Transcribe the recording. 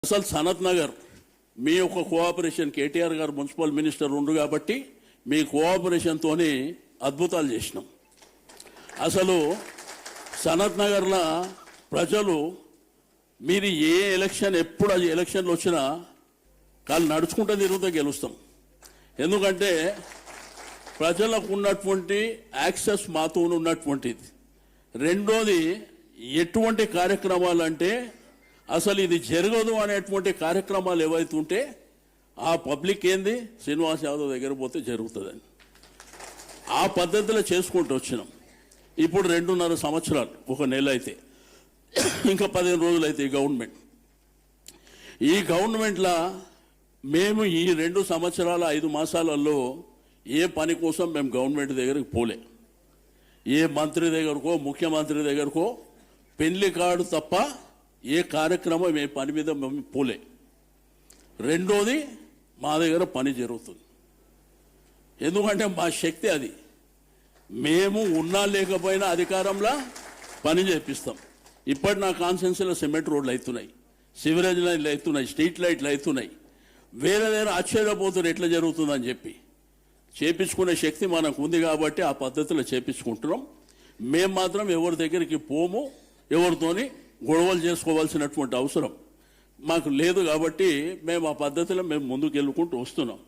అసలు సనత్ నగర్ మీ యొక్క కోఆపరేషన్ కేటీఆర్ గారు మున్సిపల్ మినిస్టర్ ఉండు కాబట్టి మీ కోఆపరేషన్తోనే అద్భుతాలు చేసినాం. అసలు సనత్ నగర్లో ప్రజలు మీరు ఏ ఎలక్షన్ ఎప్పుడు అది ఎలక్షన్లు వచ్చినా కాళ్ళు నడుచుకుంటూ తిరుగుతూ గెలుస్తాం. ఎందుకంటే ప్రజలకు ఉన్నటువంటి యాక్సెస్ మాతో ఉన్నటువంటిది. రెండోది ఎటువంటి కార్యక్రమాలు అంటే అసలు ఇది జరగదు అనేటువంటి కార్యక్రమాలు ఏవైతుంటే ఆ పబ్లిక్ ఏంది శ్రీనివాస్ యాదవ్ దగ్గర పోతే జరుగుతుందని ఆ పద్ధతిలో చేసుకుంటూ వచ్చినాం. ఇప్పుడు 2.5 సంవత్సరాలు, ఒక నెల అయితే ఇంకా 15 రోజులు అయితే ఈ గవర్నమెంట్లో మేము ఈ 2 సంవత్సరాల 5 మాసాలలో ఏ పని కోసం మేము గవర్నమెంట్ దగ్గరికి పోలే. ఏ మంత్రి దగ్గరకో ముఖ్యమంత్రి దగ్గరకో పెళ్లి కార్డు తప్ప ఏ కార్యక్రమం ఏ పని మీద మేము పోలే. రెండోది మా దగ్గర పని జరుగుతుంది. ఎందుకంటే మా శక్తి అది. మేము ఉన్నా లేకపోయినా అధికారంలో పని చేపిస్తాం. ఇప్పటి నా కాన్స్టిట్యున్సీలో సిమెంట్ రోడ్లు అవుతున్నాయి, సివరేజ్ లైన్లు అవుతున్నాయి, స్ట్రీట్ లైట్లు అవుతున్నాయి. వేరే దగ్గర ఆశ్చర్యపోతున్నారు ఎట్లా జరుగుతుందని చెప్పి. చేపించుకునే శక్తి మనకు ఉంది కాబట్టి ఆ పద్ధతిలో చేపించుకుంటున్నాం. మేము మాత్రం ఎవరి దగ్గరికి పోము, ఎవరితోని గొడవలు చేసుకోవాల్సినటువంటి అవసరం మాకు లేదు కాబట్టి మేము ఆ పద్ధతిలో మేము ముందుకు వెళ్ళుకుంటూ వస్తున్నాం.